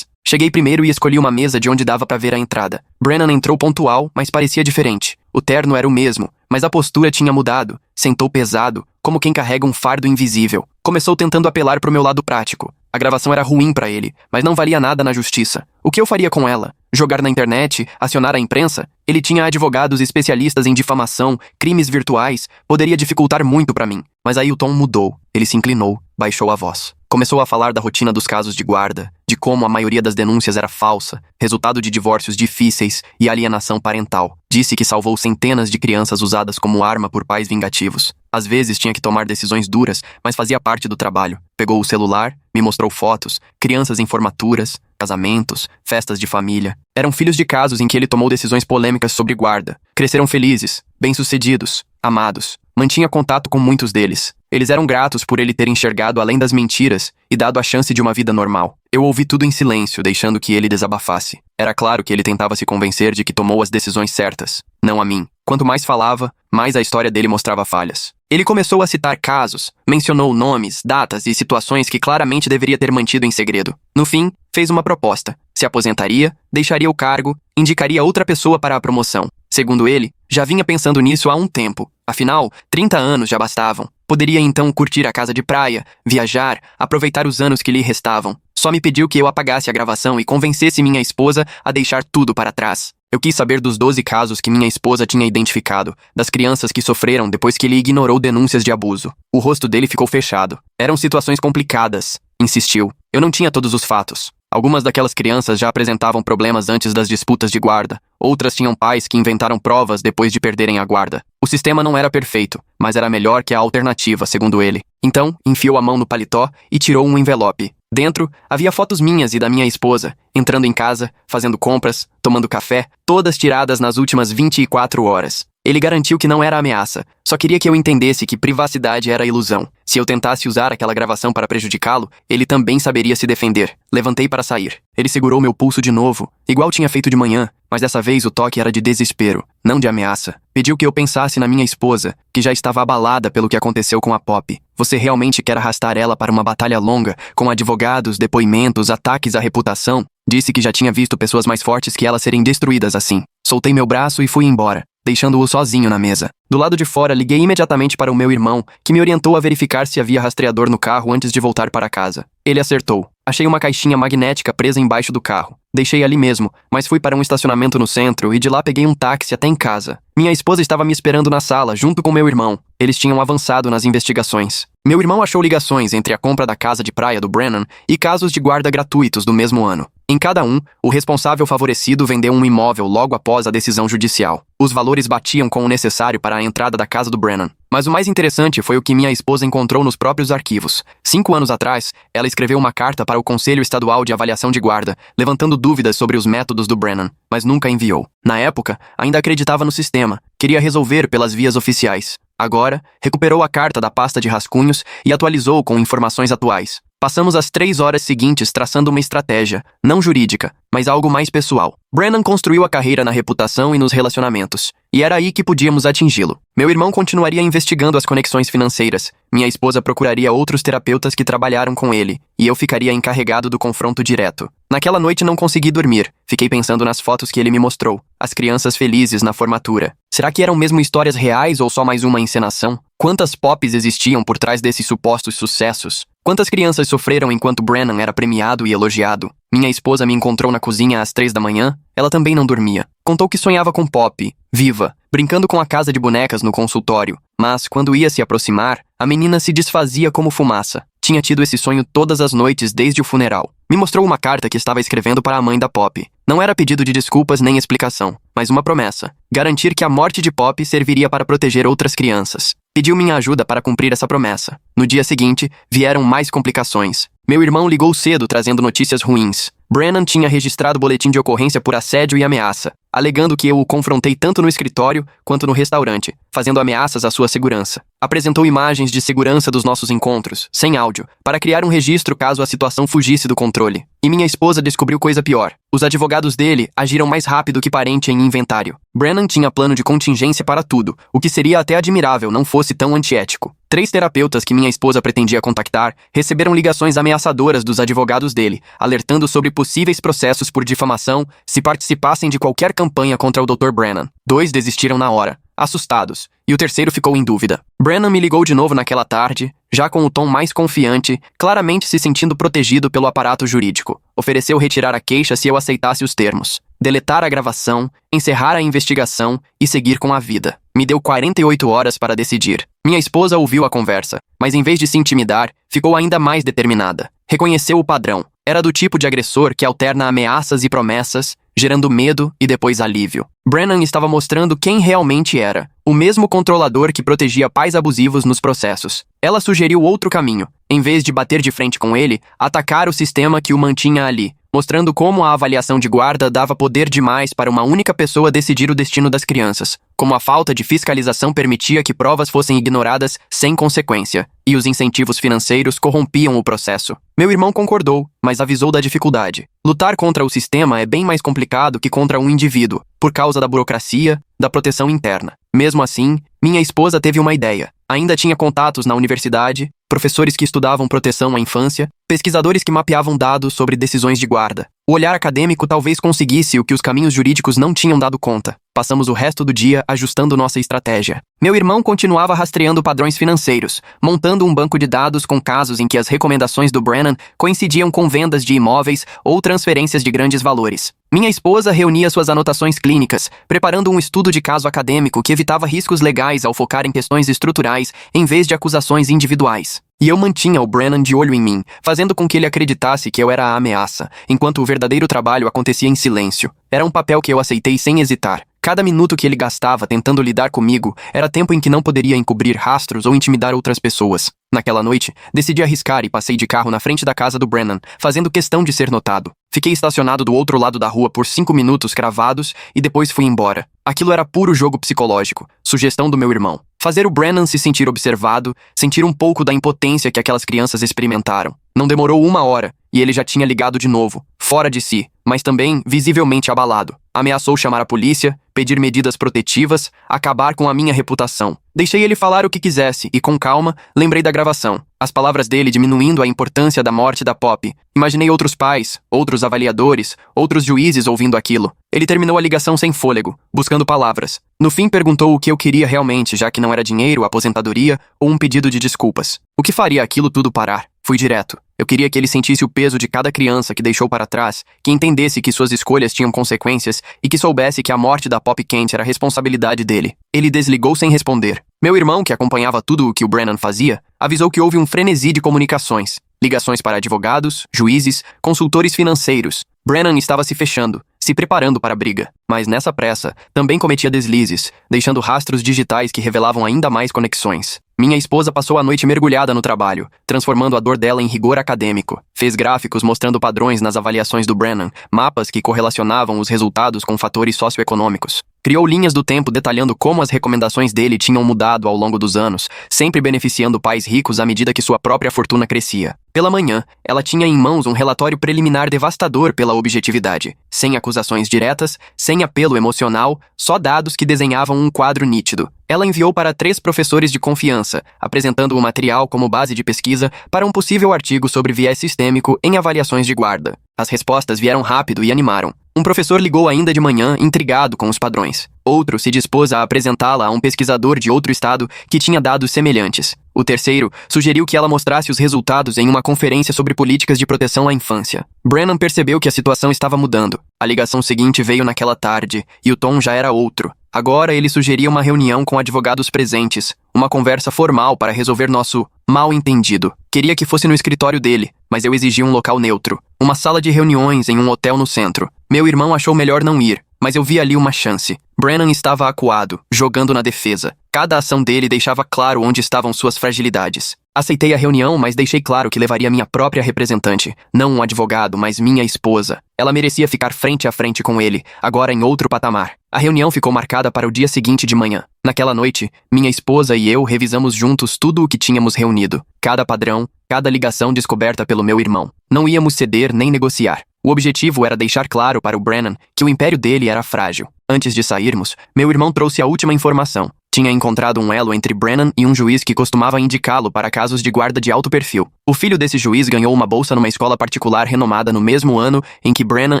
Cheguei primeiro e escolhi uma mesa de onde dava para ver a entrada. Brennan entrou pontual, mas parecia diferente. O terno era o mesmo, mas a postura tinha mudado. Sentou pesado, como quem carrega um fardo invisível. Começou tentando apelar para o meu lado prático. A gravação era ruim para ele, mas não valia nada na justiça. O que eu faria com ela? Jogar na internet? Acionar a imprensa? Ele tinha advogados especialistas em difamação, crimes virtuais, poderia dificultar muito para mim. Mas aí o tom mudou. Ele se inclinou, baixou a voz. Começou a falar da rotina dos casos de guarda, de como a maioria das denúncias era falsa, resultado de divórcios difíceis e alienação parental. Disse que salvou centenas de crianças usadas como arma por pais vingativos. Às vezes tinha que tomar decisões duras, mas fazia parte do trabalho. Pegou o celular, me mostrou fotos, crianças em formaturas, casamentos, festas de família. Eram filhos de casos em que ele tomou decisões polêmicas sobre guarda. Cresceram felizes, bem-sucedidos, amados. Mantinha contato com muitos deles. Eles eram gratos por ele ter enxergado além das mentiras e dado a chance de uma vida normal. Eu ouvi tudo em silêncio, deixando que ele desabafasse. Era claro que ele tentava se convencer de que tomou as decisões certas, não a mim. Quanto mais falava, mais a história dele mostrava falhas. Ele começou a citar casos, mencionou nomes, datas e situações que claramente deveria ter mantido em segredo. No fim, fez uma proposta. Se aposentaria, deixaria o cargo, indicaria outra pessoa para a promoção. Segundo ele, já vinha pensando nisso há um tempo. Afinal, 30 anos já bastavam. Poderia então curtir a casa de praia, viajar, aproveitar os anos que lhe restavam. Só me pediu que eu apagasse a gravação e convencesse minha esposa a deixar tudo para trás. Eu quis saber dos 12 casos que minha esposa tinha identificado, das crianças que sofreram depois que ele ignorou denúncias de abuso. O rosto dele ficou fechado. Eram situações complicadas, insistiu. Eu não tinha todos os fatos. Algumas daquelas crianças já apresentavam problemas antes das disputas de guarda. Outras tinham pais que inventaram provas depois de perderem a guarda. O sistema não era perfeito, mas era melhor que a alternativa, segundo ele. Então, enfiou a mão no paletó e tirou um envelope. Dentro, havia fotos minhas e da minha esposa, entrando em casa, fazendo compras, tomando café, todas tiradas nas últimas 24 horas. Ele garantiu que não era ameaça, só queria que eu entendesse que privacidade era ilusão. Se eu tentasse usar aquela gravação para prejudicá-lo, ele também saberia se defender. Levantei para sair. Ele segurou meu pulso de novo, igual tinha feito de manhã, mas dessa vez o toque era de desespero, não de ameaça. Pediu que eu pensasse na minha esposa, que já estava abalada pelo que aconteceu com a Pop. Você realmente quer arrastar ela para uma batalha longa, com advogados, depoimentos, ataques à reputação? Disse que já tinha visto pessoas mais fortes que ela serem destruídas assim. Soltei meu braço e fui embora, deixando-o sozinho na mesa. Do lado de fora, liguei imediatamente para o meu irmão, que me orientou a verificar se havia rastreador no carro antes de voltar para casa. Ele acertou. Achei uma caixinha magnética presa embaixo do carro. Deixei ali mesmo, mas fui para um estacionamento no centro e de lá peguei um táxi até em casa. Minha esposa estava me esperando na sala, junto com meu irmão. Eles tinham avançado nas investigações. Meu irmão achou ligações entre a compra da casa de praia do Brennan e casos de guarda gratuitos do mesmo ano. Em cada um, o responsável favorecido vendeu um imóvel logo após a decisão judicial. Os valores batiam com o necessário para a entrada da casa do Brennan. Mas o mais interessante foi o que minha esposa encontrou nos próprios arquivos. 5 anos atrás, ela escreveu uma carta para o Conselho Estadual de Avaliação de Guarda, levantando dúvidas sobre os métodos do Brennan, mas nunca enviou. Na época, ainda acreditava no sistema, queria resolver pelas vias oficiais. Agora, recuperou a carta da pasta de rascunhos e atualizou com informações atuais. Passamos as 3 horas seguintes traçando uma estratégia, não jurídica, mas algo mais pessoal. Brennan construiu a carreira na reputação e nos relacionamentos, e era aí que podíamos atingi-lo. Meu irmão continuaria investigando as conexões financeiras, minha esposa procuraria outros terapeutas que trabalharam com ele, e eu ficaria encarregado do confronto direto. Naquela noite não consegui dormir, fiquei pensando nas fotos que ele me mostrou, as crianças felizes na formatura. Será que eram mesmo histórias reais ou só mais uma encenação? Quantas POPs existiam por trás desses supostos sucessos? Quantas crianças sofreram enquanto Brennan era premiado e elogiado? Minha esposa me encontrou na cozinha às 3 da manhã. Ela também não dormia. Contou que sonhava com Pop, viva, brincando com a casa de bonecas no consultório. Mas, quando ia se aproximar, a menina se desfazia como fumaça. Tinha tido esse sonho todas as noites desde o funeral. Me mostrou uma carta que estava escrevendo para a mãe da Pop. Não era pedido de desculpas nem explicação, mas uma promessa. Garantir que a morte de Pop serviria para proteger outras crianças. Pediu minha ajuda para cumprir essa promessa. No dia seguinte, vieram mais complicações. Meu irmão ligou cedo trazendo notícias ruins. Brennan tinha registrado boletim de ocorrência por assédio e ameaça, alegando que eu o confrontei tanto no escritório quanto no restaurante, fazendo ameaças à sua segurança. Apresentou imagens de segurança dos nossos encontros, sem áudio, para criar um registro caso a situação fugisse do controle. E minha esposa descobriu coisa pior. Os advogados dele agiram mais rápido que parente em inventário. Brennan tinha plano de contingência para tudo, o que seria até admirável não fosse tão antiético. 3 terapeutas que minha esposa pretendia contactar receberam ligações ameaçadoras dos advogados dele, alertando sobre possíveis processos por difamação se participassem de qualquer campanha contra o Dr. Brennan. 2 desistiram na hora, assustados, e o terceiro ficou em dúvida. Brennan me ligou de novo naquela tarde, já com o tom mais confiante, claramente se sentindo protegido pelo aparato jurídico. Ofereceu retirar a queixa se eu aceitasse os termos, deletar a gravação, encerrar a investigação e seguir com a vida. Me deu 48 horas para decidir. Minha esposa ouviu a conversa, mas em vez de se intimidar, ficou ainda mais determinada. Reconheceu o padrão. Era do tipo de agressor que alterna ameaças e promessas, gerando medo e depois alívio. Brennan estava mostrando quem realmente era, o mesmo controlador que protegia pais abusivos nos processos. Ela sugeriu outro caminho. Em vez de bater de frente com ele, atacar o sistema que o mantinha ali, mostrando como a avaliação de guarda dava poder demais para uma única pessoa decidir o destino das crianças, como a falta de fiscalização permitia que provas fossem ignoradas sem consequência, e os incentivos financeiros corrompiam o processo. Meu irmão concordou, mas avisou da dificuldade. Lutar contra o sistema é bem mais complicado que contra um indivíduo, por causa da burocracia, da proteção interna. Mesmo assim, minha esposa teve uma ideia. Ainda tinha contatos na universidade, professores que estudavam proteção à infância, pesquisadores que mapeavam dados sobre decisões de guarda. O olhar acadêmico talvez conseguisse o que os caminhos jurídicos não tinham dado conta. Passamos o resto do dia ajustando nossa estratégia. Meu irmão continuava rastreando padrões financeiros, montando um banco de dados com casos em que as recomendações do Brennan coincidiam com vendas de imóveis ou transferências de grandes valores. Minha esposa reunia suas anotações clínicas, preparando um estudo de caso acadêmico que evitava riscos legais ao focar em questões estruturais em vez de acusações individuais. E eu mantinha o Brennan de olho em mim, fazendo com que ele acreditasse que eu era a ameaça, enquanto o verdadeiro trabalho acontecia em silêncio. Era um papel que eu aceitei sem hesitar. Cada minuto que ele gastava tentando lidar comigo era tempo em que não poderia encobrir rastros ou intimidar outras pessoas. Naquela noite, decidi arriscar e passei de carro na frente da casa do Brennan, fazendo questão de ser notado. Fiquei estacionado do outro lado da rua por 5 minutos cravados e depois fui embora. Aquilo era puro jogo psicológico, sugestão do meu irmão. Fazer o Brennan se sentir observado, sentir um pouco da impotência que aquelas crianças experimentaram. Não demorou 1 hora, e ele já tinha ligado de novo, fora de si, mas também visivelmente abalado. Ameaçou chamar a polícia, pedir medidas protetivas, acabar com a minha reputação. Deixei ele falar o que quisesse e, com calma, lembrei da gravação. As palavras dele diminuindo a importância da morte da Pop. Imaginei outros pais, outros avaliadores, outros juízes ouvindo aquilo. Ele terminou a ligação sem fôlego, buscando palavras. No fim perguntou o que eu queria realmente, já que não era dinheiro, aposentadoria ou um pedido de desculpas. O que faria aquilo tudo parar? Fui direto. Eu queria que ele sentisse o peso de cada criança que deixou para trás, que entendesse que suas escolhas tinham consequências e que soubesse que a morte da Pop Kent era responsabilidade dele. Ele desligou sem responder. Meu irmão, que acompanhava tudo o que o Brennan fazia, avisou que houve um frenesi de comunicações. Ligações para advogados, juízes, consultores financeiros. Brennan estava se fechando, se preparando para a briga. Mas nessa pressa, também cometia deslizes, deixando rastros digitais que revelavam ainda mais conexões. Minha esposa passou a noite mergulhada no trabalho, transformando a dor dela em rigor acadêmico. Fez gráficos mostrando padrões nas avaliações do Brennan, mapas que correlacionavam os resultados com fatores socioeconômicos. Criou linhas do tempo detalhando como as recomendações dele tinham mudado ao longo dos anos, sempre beneficiando pais ricos à medida que sua própria fortuna crescia. Pela manhã, ela tinha em mãos um relatório preliminar devastador pela objetividade, sem acusações diretas, sem apelo emocional, só dados que desenhavam um quadro nítido. Ela enviou para 3 professores de confiança, apresentando o material como base de pesquisa para um possível artigo sobre viés sistêmico em avaliações de guarda. As respostas vieram rápido e animaram. Um professor ligou ainda de manhã, intrigado com os padrões. Outro se dispôs a apresentá-la a um pesquisador de outro estado que tinha dados semelhantes. O terceiro sugeriu que ela mostrasse os resultados em uma conferência sobre políticas de proteção à infância. Brennan percebeu que a situação estava mudando. A ligação seguinte veio naquela tarde, e o tom já era outro. Agora ele sugeria uma reunião com advogados presentes, uma conversa formal para resolver nosso mal-entendido. Queria que fosse no escritório dele, mas eu exigia um local neutro, uma sala de reuniões em um hotel no centro. Meu irmão achou melhor não ir, mas eu vi ali uma chance. Brennan estava acuado, jogando na defesa. Cada ação dele deixava claro onde estavam suas fragilidades. Aceitei a reunião, mas deixei claro que levaria minha própria representante, não um advogado, mas minha esposa. Ela merecia ficar frente a frente com ele, agora em outro patamar. A reunião ficou marcada para o dia seguinte de manhã. Naquela noite, minha esposa e eu revisamos juntos tudo o que tínhamos reunido. Cada padrão, cada ligação descoberta pelo meu irmão. Não íamos ceder nem negociar. O objetivo era deixar claro para o Brennan que o império dele era frágil. Antes de sairmos, meu irmão trouxe a última informação. Tinha encontrado um elo entre Brennan e um juiz que costumava indicá-lo para casos de guarda de alto perfil. O filho desse juiz ganhou uma bolsa numa escola particular renomada no mesmo ano em que Brennan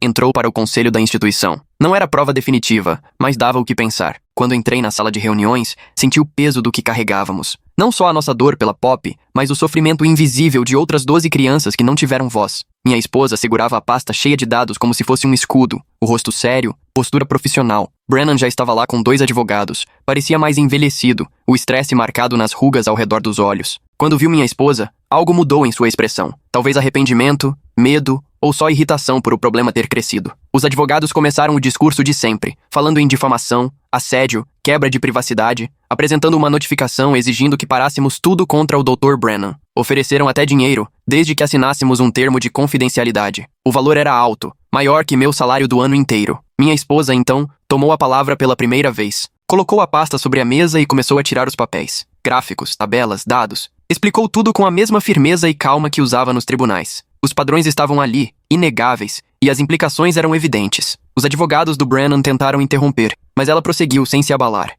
entrou para o conselho da instituição. Não era prova definitiva, mas dava o que pensar. Quando entrei na sala de reuniões, senti o peso do que carregávamos. Não só a nossa dor pela Poppy, mas o sofrimento invisível de outras 12 crianças que não tiveram voz. Minha esposa segurava a pasta cheia de dados como se fosse um escudo, o rosto sério, postura profissional. Brennan já estava lá com 2 advogados. Parecia mais envelhecido, o estresse marcado nas rugas ao redor dos olhos. Quando viu minha esposa, algo mudou em sua expressão. Talvez arrependimento, medo ou só irritação por o problema ter crescido. Os advogados começaram o discurso de sempre, falando em difamação, assédio, quebra de privacidade, apresentando uma notificação exigindo que parássemos tudo contra o Dr. Brennan. Ofereceram até dinheiro, desde que assinássemos um termo de confidencialidade. O valor era alto, maior que meu salário do ano inteiro. Minha esposa, então, tomou a palavra pela primeira vez. Colocou a pasta sobre a mesa e começou a tirar os papéis. Gráficos, tabelas, dados. Explicou tudo com a mesma firmeza e calma que usava nos tribunais. Os padrões estavam ali, inegáveis, e as implicações eram evidentes. Os advogados do Brennan tentaram interromper, mas ela prosseguiu sem se abalar.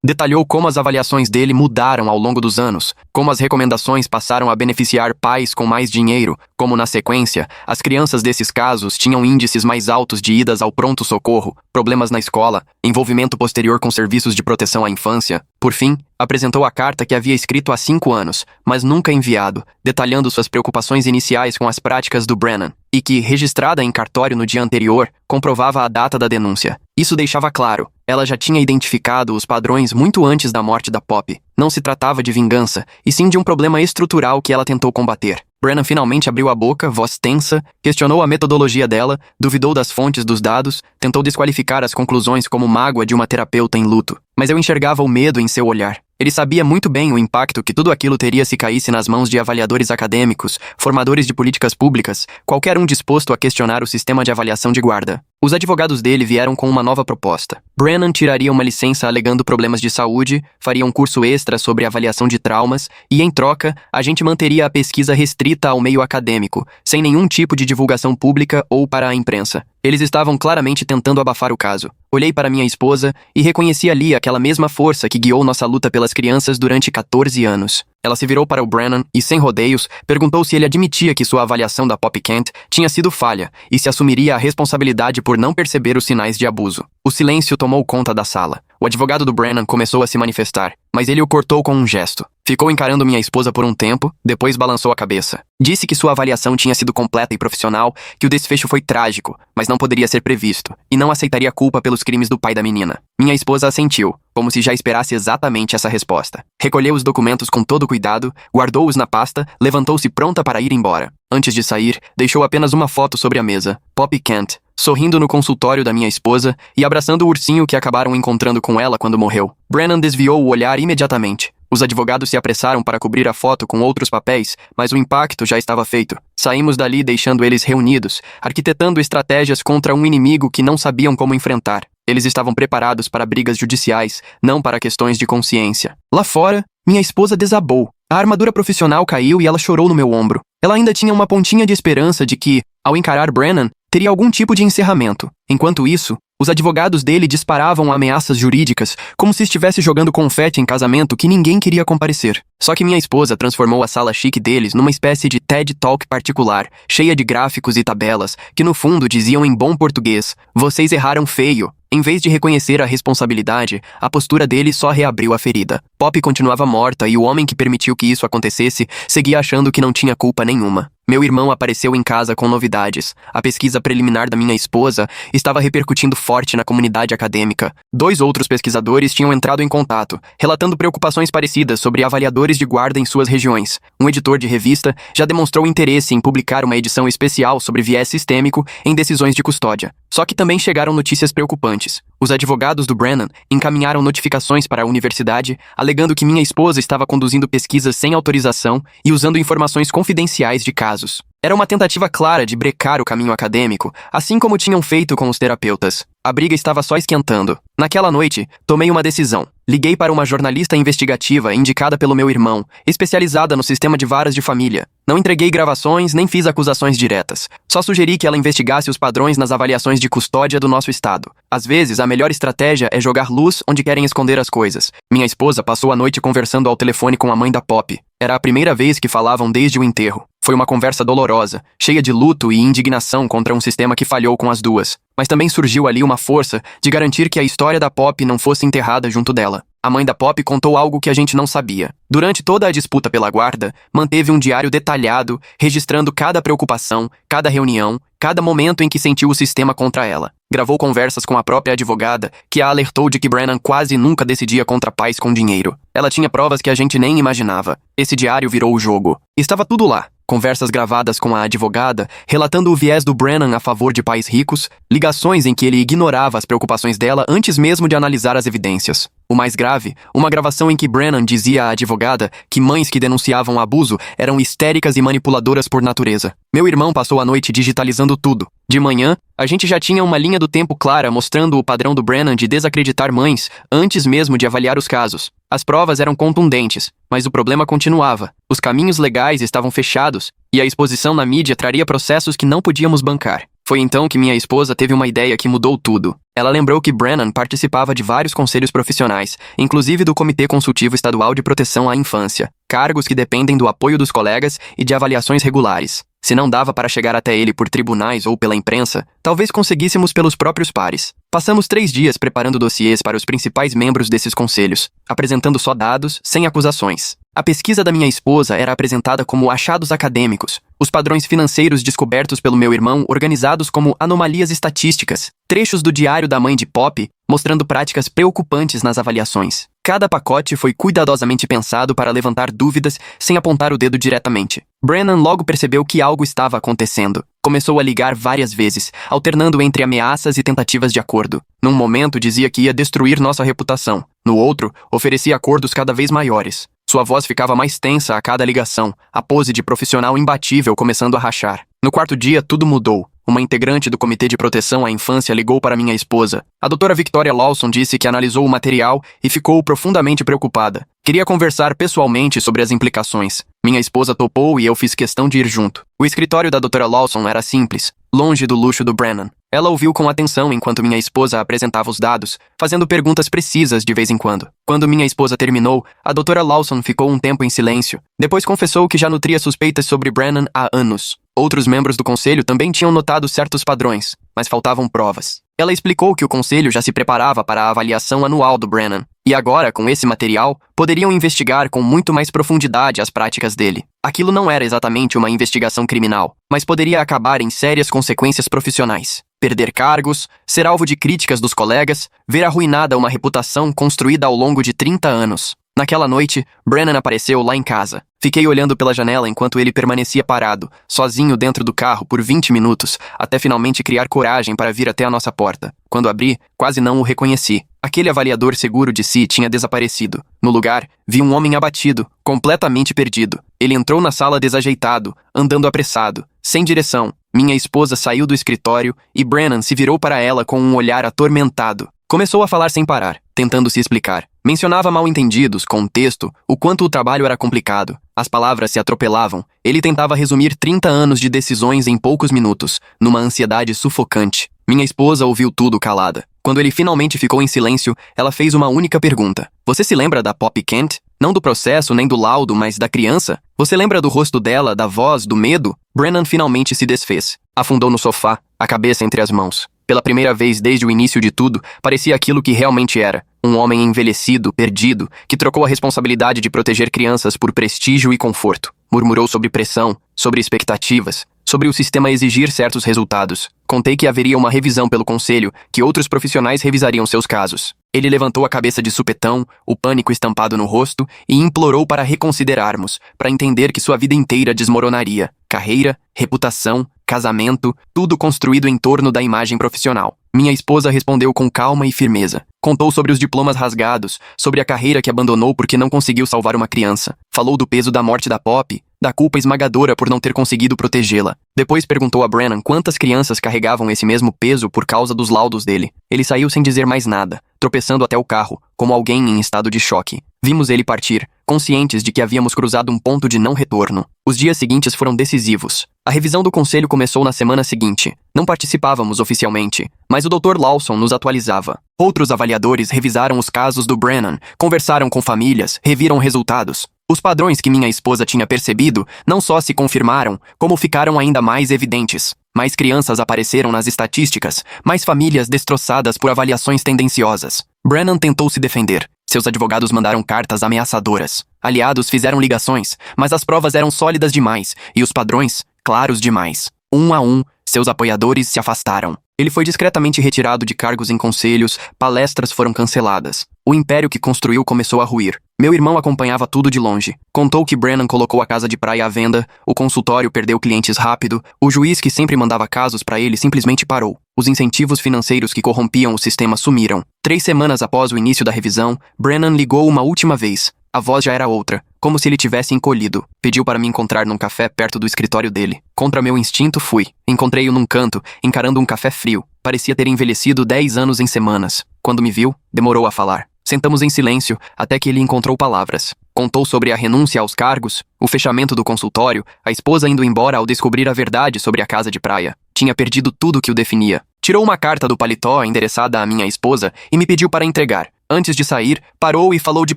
Detalhou como as avaliações dele mudaram ao longo dos anos, como as recomendações passaram a beneficiar pais com mais dinheiro, como na sequência, as crianças desses casos tinham índices mais altos de idas ao pronto-socorro, problemas na escola, envolvimento posterior com serviços de proteção à infância. Por fim, apresentou a carta que havia escrito há 5 anos, mas nunca enviado, detalhando suas preocupações iniciais com as práticas do Brennan, e que, registrada em cartório no dia anterior, comprovava a data da denúncia. Isso deixava claro, ela já tinha identificado os padrões muito antes da morte da Poppy. Não se tratava de vingança, e sim de um problema estrutural que ela tentou combater. Brennan finalmente abriu a boca, voz tensa, questionou a metodologia dela, duvidou das fontes dos dados, tentou desqualificar as conclusões como mágoa de uma terapeuta em luto. Mas eu enxergava o medo em seu olhar. Ele sabia muito bem o impacto que tudo aquilo teria se caísse nas mãos de avaliadores acadêmicos, formadores de políticas públicas, qualquer um disposto a questionar o sistema de avaliação de guarda. Os advogados dele vieram com uma nova proposta. Brennan tiraria uma licença alegando problemas de saúde, faria um curso extra sobre avaliação de traumas e, em troca, a gente manteria a pesquisa restrita ao meio acadêmico, sem nenhum tipo de divulgação pública ou para a imprensa. Eles estavam claramente tentando abafar o caso. Olhei para minha esposa e reconheci ali aquela mesma força que guiou nossa luta pelas crianças durante 14 anos. Ela se virou para o Brennan e, sem rodeios, perguntou se ele admitia que sua avaliação da Poppy Kent tinha sido falha e se assumiria a responsabilidade por não perceber os sinais de abuso. O silêncio tomou conta da sala. O advogado do Brennan começou a se manifestar, mas ele o cortou com um gesto. Ficou encarando minha esposa por um tempo, depois balançou a cabeça. Disse que sua avaliação tinha sido completa e profissional, que o desfecho foi trágico, mas não poderia ser previsto, e não aceitaria culpa pelos crimes do pai da menina. Minha esposa assentiu, como se já esperasse exatamente essa resposta. Recolheu os documentos com todo cuidado, guardou-os na pasta, levantou-se pronta para ir embora. Antes de sair, deixou apenas uma foto sobre a mesa. Poppy Kent, sorrindo no consultório da minha esposa e abraçando o ursinho que acabaram encontrando com ela quando morreu. Brennan desviou o olhar imediatamente. Os advogados se apressaram para cobrir a foto com outros papéis, mas o impacto já estava feito. Saímos dali deixando eles reunidos, arquitetando estratégias contra um inimigo que não sabiam como enfrentar. Eles estavam preparados para brigas judiciais, não para questões de consciência. Lá fora, minha esposa desabou. A armadura profissional caiu e ela chorou no meu ombro. Ela ainda tinha uma pontinha de esperança de que, ao encarar Brennan, teria algum tipo de encerramento. Enquanto isso, os advogados dele disparavam ameaças jurídicas, como se estivesse jogando confete em casamento que ninguém queria comparecer. Só que minha esposa transformou a sala chique deles numa espécie de TED Talk particular, cheia de gráficos e tabelas, que no fundo diziam em bom português: "Vocês erraram feio." Em vez de reconhecer a responsabilidade, a postura dele só reabriu a ferida. Poppy continuava morta e o homem que permitiu que isso acontecesse seguia achando que não tinha culpa nenhuma. Meu irmão apareceu em casa com novidades. A pesquisa preliminar da minha esposa estava repercutindo forte na comunidade acadêmica. 2 outros pesquisadores tinham entrado em contato, relatando preocupações parecidas sobre avaliadores de guarda em suas regiões. Um editor de revista já demonstrou interesse em publicar uma edição especial sobre viés sistêmico em decisões de custódia. Só que também chegaram notícias preocupantes. Os advogados do Brennan encaminharam notificações para a universidade, alegando que minha esposa estava conduzindo pesquisas sem autorização e usando informações confidenciais de casos. Era uma tentativa clara de brecar o caminho acadêmico, assim como tinham feito com os terapeutas. A briga estava só esquentando. Naquela noite, tomei uma decisão. Liguei para uma jornalista investigativa indicada pelo meu irmão, especializada no sistema de varas de família. Não entreguei gravações nem fiz acusações diretas. Só sugeri que ela investigasse os padrões nas avaliações de custódia do nosso estado. Às vezes, a melhor estratégia é jogar luz onde querem esconder as coisas. Minha esposa passou a noite conversando ao telefone com a mãe da Poppy. Era a primeira vez que falavam desde o enterro. Foi uma conversa dolorosa, cheia de luto e indignação contra um sistema que falhou com as duas. Mas também surgiu ali uma força de garantir que a história da Poppy não fosse enterrada junto dela. A mãe da Poppy contou algo que a gente não sabia. Durante toda a disputa pela guarda, manteve um diário detalhado, registrando cada preocupação, cada reunião, cada momento em que sentiu o sistema contra ela. Gravou conversas com a própria advogada, que a alertou de que Brennan quase nunca decidia contra pais com dinheiro. Ela tinha provas que a gente nem imaginava. Esse diário virou o jogo. Estava tudo lá. Conversas gravadas com a advogada, relatando o viés do Brennan a favor de pais ricos, ligações em que ele ignorava as preocupações dela antes mesmo de analisar as evidências. O mais grave, uma gravação em que Brennan dizia à advogada que mães que denunciavam abuso eram histéricas e manipuladoras por natureza. Meu irmão passou a noite digitalizando tudo. De manhã, a gente já tinha uma linha do tempo clara mostrando o padrão do Brennan de desacreditar mães antes mesmo de avaliar os casos. As provas eram contundentes, mas o problema continuava. Os caminhos legais estavam fechados e a exposição na mídia traria processos que não podíamos bancar. Foi então que minha esposa teve uma ideia que mudou tudo. Ela lembrou que Brennan participava de vários conselhos profissionais, inclusive do Comitê Consultivo Estadual de Proteção à Infância, cargos que dependem do apoio dos colegas e de avaliações regulares. Se não dava para chegar até ele por tribunais ou pela imprensa, talvez conseguíssemos pelos próprios pares. Passamos 3 dias preparando dossiês para os principais membros desses conselhos, apresentando só dados, sem acusações. A pesquisa da minha esposa era apresentada como achados acadêmicos, os padrões financeiros descobertos pelo meu irmão organizados como anomalias estatísticas, trechos do diário da mãe de Poppy mostrando práticas preocupantes nas avaliações. Cada pacote foi cuidadosamente pensado para levantar dúvidas sem apontar o dedo diretamente. Brennan logo percebeu que algo estava acontecendo. Começou a ligar várias vezes, alternando entre ameaças e tentativas de acordo. Num momento dizia que ia destruir nossa reputação. No outro, oferecia acordos cada vez maiores. Sua voz ficava mais tensa a cada ligação, a pose de profissional imbatível começando a rachar. No 4º dia, tudo mudou. Uma integrante do Comitê de Proteção à Infância ligou para minha esposa. A doutora Victoria Lawson disse que analisou o material e ficou profundamente preocupada. Queria conversar pessoalmente sobre as implicações. Minha esposa topou e eu fiz questão de ir junto. O escritório da doutora Lawson era simples, longe do luxo do Brennan. Ela ouviu com atenção enquanto minha esposa apresentava os dados, fazendo perguntas precisas de vez em quando. Quando minha esposa terminou, a doutora Lawson ficou um tempo em silêncio. Depois confessou que já nutria suspeitas sobre Brennan há anos. Outros membros do conselho também tinham notado certos padrões, mas faltavam provas. Ela explicou que o conselho já se preparava para a avaliação anual do Brennan, e agora, com esse material, poderiam investigar com muito mais profundidade as práticas dele. Aquilo não era exatamente uma investigação criminal, mas poderia acabar em sérias consequências profissionais. Perder cargos, ser alvo de críticas dos colegas, ver arruinada uma reputação construída ao longo de 30 anos. Naquela noite, Brennan apareceu lá em casa. Fiquei olhando pela janela enquanto ele permanecia parado, sozinho dentro do carro por 20 minutos, até finalmente criar coragem para vir até a nossa porta. Quando abri, quase não o reconheci. Aquele avaliador seguro de si tinha desaparecido. No lugar, vi um homem abatido, completamente perdido. Ele entrou na sala desajeitado, andando apressado, sem direção. Minha esposa saiu do escritório e Brennan se virou para ela com um olhar atormentado. Começou a falar sem parar, tentando se explicar. Mencionava mal-entendidos, contexto, o quanto o trabalho era complicado. As palavras se atropelavam. Ele tentava resumir 30 anos de decisões em poucos minutos, numa ansiedade sufocante. Minha esposa ouviu tudo calada. Quando ele finalmente ficou em silêncio, ela fez uma única pergunta. Você se lembra da Poppy Kent? Não do processo nem do laudo, mas da criança? Você lembra do rosto dela, da voz, do medo? Brennan finalmente se desfez. Afundou no sofá, a cabeça entre as mãos. Pela primeira vez desde o início de tudo, parecia aquilo que realmente era. Um homem envelhecido, perdido, que trocou a responsabilidade de proteger crianças por prestígio e conforto. Murmurou sobre pressão, sobre expectativas, sobre o sistema exigir certos resultados. Contei que haveria uma revisão pelo conselho, que outros profissionais revisariam seus casos. Ele levantou a cabeça de supetão, o pânico estampado no rosto, e implorou para reconsiderarmos, para entender que sua vida inteira desmoronaria. Carreira, reputação, casamento, tudo construído em torno da imagem profissional. Minha esposa respondeu com calma e firmeza. Contou sobre os diplomas rasgados, sobre a carreira que abandonou porque não conseguiu salvar uma criança. Falou do peso da morte da Poppy, da culpa esmagadora por não ter conseguido protegê-la. Depois perguntou a Brennan quantas crianças carregavam esse mesmo peso por causa dos laudos dele. Ele saiu sem dizer mais nada, tropeçando até o carro, como alguém em estado de choque. Vimos ele partir, conscientes de que havíamos cruzado um ponto de não retorno. Os dias seguintes foram decisivos. A revisão do conselho começou na semana seguinte. Não participávamos oficialmente, mas o Dr. Lawson nos atualizava. Outros avaliadores revisaram os casos do Brennan, conversaram com famílias, reviram resultados. Os padrões que minha esposa tinha percebido não só se confirmaram, como ficaram ainda mais evidentes. Mais crianças apareceram nas estatísticas, mais famílias destroçadas por avaliações tendenciosas. Brennan tentou se defender. Seus advogados mandaram cartas ameaçadoras. Aliados fizeram ligações, mas as provas eram sólidas demais e os padrões claros demais. Um a um, seus apoiadores se afastaram. Ele foi discretamente retirado de cargos em conselhos, palestras foram canceladas. O império que construiu começou a ruir. Meu irmão acompanhava tudo de longe. Contou que Brennan colocou a casa de praia à venda, o consultório perdeu clientes rápido, o juiz que sempre mandava casos para ele simplesmente parou. Os incentivos financeiros que corrompiam o sistema sumiram. 3 semanas após o início da revisão, Brennan ligou uma última vez. A voz já era outra, como se ele tivesse encolhido. Pediu para me encontrar num café perto do escritório dele. Contra meu instinto, fui. Encontrei-o num canto, encarando um café frio. Parecia ter envelhecido 10 anos em semanas. Quando me viu, demorou a falar. Sentamos em silêncio, até que ele encontrou palavras. Contou sobre a renúncia aos cargos, o fechamento do consultório, a esposa indo embora ao descobrir a verdade sobre a casa de praia. Tinha perdido tudo que o definia. Tirou uma carta do paletó endereçada à minha esposa e me pediu para entregar. Antes de sair, parou e falou de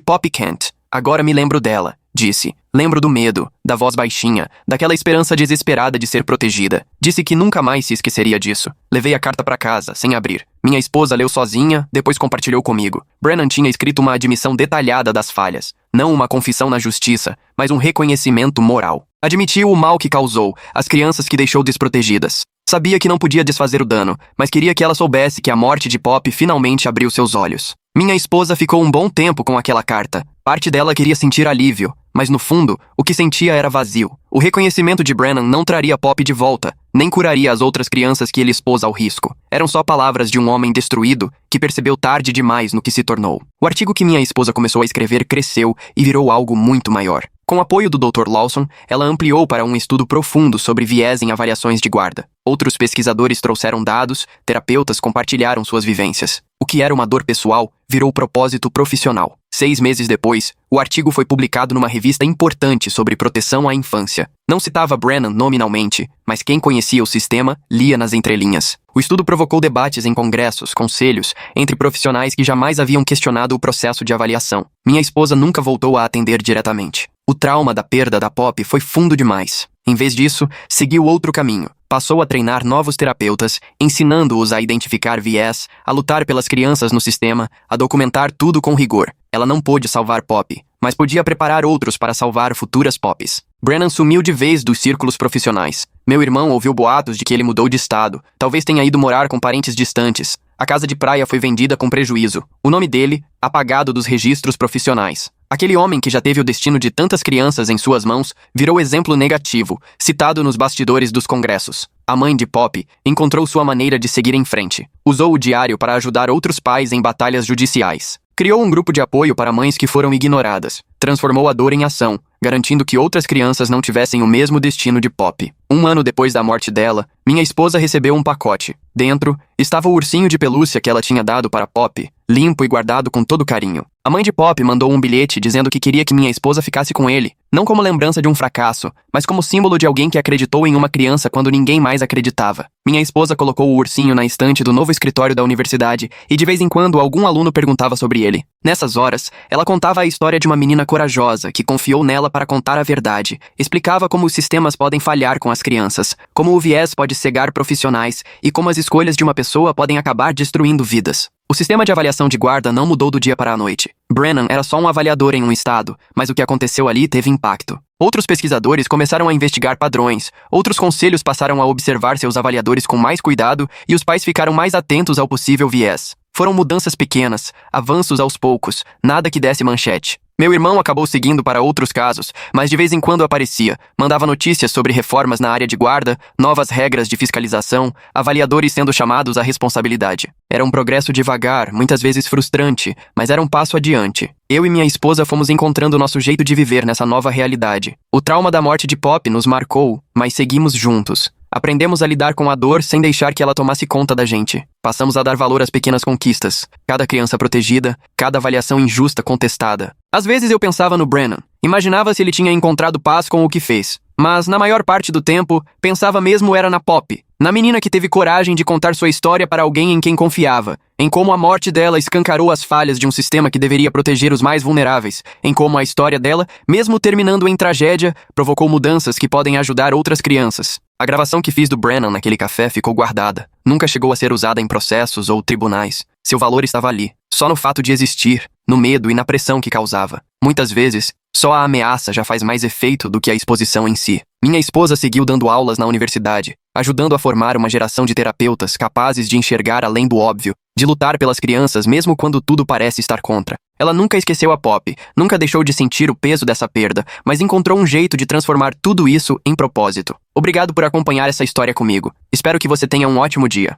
Poppy Kent. Agora me lembro dela, disse. Lembro do medo, da voz baixinha, daquela esperança desesperada de ser protegida. Disse que nunca mais se esqueceria disso. Levei a carta para casa, sem abrir. Minha esposa leu sozinha, depois compartilhou comigo. Brennan tinha escrito uma admissão detalhada das falhas. Não uma confissão na justiça, mas um reconhecimento moral. Admitiu o mal que causou, as crianças que deixou desprotegidas. Sabia que não podia desfazer o dano, mas queria que ela soubesse que a morte de Poppy finalmente abriu seus olhos. Minha esposa ficou um bom tempo com aquela carta. Parte dela queria sentir alívio, mas no fundo, o que sentia era vazio. O reconhecimento de Brennan não traria Poppy de volta, nem curaria as outras crianças que ele expôs ao risco. Eram só palavras de um homem destruído que percebeu tarde demais no que se tornou. O artigo que minha esposa começou a escrever cresceu e virou algo muito maior. Com o apoio do Dr. Lawson, ela ampliou para um estudo profundo sobre viés em avaliações de guarda. Outros pesquisadores trouxeram dados, terapeutas compartilharam suas vivências. O que era uma dor pessoal virou propósito profissional. 6 meses depois, o artigo foi publicado numa revista importante sobre proteção à infância. Não citava Brennan nominalmente, mas quem conhecia o sistema lia nas entrelinhas. O estudo provocou debates em congressos, conselhos, entre profissionais que jamais haviam questionado o processo de avaliação. Minha esposa nunca voltou a atender diretamente. O trauma da perda da Poppy foi fundo demais. Em vez disso, seguiu outro caminho. Passou a treinar novos terapeutas, ensinando-os a identificar viés, a lutar pelas crianças no sistema, a documentar tudo com rigor. Ela não pôde salvar Poppy, mas podia preparar outros para salvar futuras Poppys. Brennan sumiu de vez dos círculos profissionais. Meu irmão ouviu boatos de que ele mudou de estado. Talvez tenha ido morar com parentes distantes. A casa de praia foi vendida com prejuízo. O nome dele, apagado dos registros profissionais. Aquele homem que já teve o destino de tantas crianças em suas mãos, virou exemplo negativo, citado nos bastidores dos congressos. A mãe de Poppy encontrou sua maneira de seguir em frente. Usou o diário para ajudar outros pais em batalhas judiciais. Criou um grupo de apoio para mães que foram ignoradas. Transformou a dor em ação, garantindo que outras crianças não tivessem o mesmo destino de Poppy. 1 ano depois da morte dela, minha esposa recebeu um pacote. Dentro, estava o ursinho de pelúcia que ela tinha dado para Poppy, limpo e guardado com todo carinho. A mãe de Poppy mandou um bilhete dizendo que queria que minha esposa ficasse com ele, não como lembrança de um fracasso, mas como símbolo de alguém que acreditou em uma criança quando ninguém mais acreditava. Minha esposa colocou o ursinho na estante do novo escritório da universidade e de vez em quando algum aluno perguntava sobre ele. Nessas horas, ela contava a história de uma menina corajosa que confiou nela para contar a verdade. Explicava como os sistemas podem falhar com as crianças, como o viés pode cegar profissionais e como as escolhas de uma pessoa podem acabar destruindo vidas. O sistema de avaliação de guarda não mudou do dia para a noite. Brennan era só um avaliador em um estado, mas o que aconteceu ali teve impacto. Outros pesquisadores começaram a investigar padrões, outros conselhos passaram a observar seus avaliadores com mais cuidado e os pais ficaram mais atentos ao possível viés. Foram mudanças pequenas, avanços aos poucos, nada que desse manchete. Meu irmão acabou seguindo para outros casos, mas de vez em quando aparecia, mandava notícias sobre reformas na área de guarda, novas regras de fiscalização, avaliadores sendo chamados à responsabilidade. Era um progresso devagar, muitas vezes frustrante, mas era um passo adiante. Eu e minha esposa fomos encontrando nosso jeito de viver nessa nova realidade. O trauma da morte de Pop nos marcou, mas seguimos juntos. Aprendemos a lidar com a dor sem deixar que ela tomasse conta da gente. Passamos a dar valor às pequenas conquistas. Cada criança protegida, cada avaliação injusta contestada. Às vezes eu pensava no Brennan. Imaginava se ele tinha encontrado paz com o que fez. Mas, na maior parte do tempo, pensava mesmo era na Pop. Na menina que teve coragem de contar sua história para alguém em quem confiava. Em como a morte dela escancarou as falhas de um sistema que deveria proteger os mais vulneráveis. Em como a história dela, mesmo terminando em tragédia, provocou mudanças que podem ajudar outras crianças. A gravação que fiz do Brennan naquele café ficou guardada. Nunca chegou a ser usada em processos ou tribunais. Seu valor estava ali, só no fato de existir, no medo e na pressão que causava. Muitas vezes, só a ameaça já faz mais efeito do que a exposição em si. Minha esposa seguiu dando aulas na universidade, ajudando a formar uma geração de terapeutas capazes de enxergar além do óbvio, de lutar pelas crianças mesmo quando tudo parece estar contra. Ela nunca esqueceu a Pop, nunca deixou de sentir o peso dessa perda, mas encontrou um jeito de transformar tudo isso em propósito. Obrigado por acompanhar essa história comigo. Espero que você tenha um ótimo dia.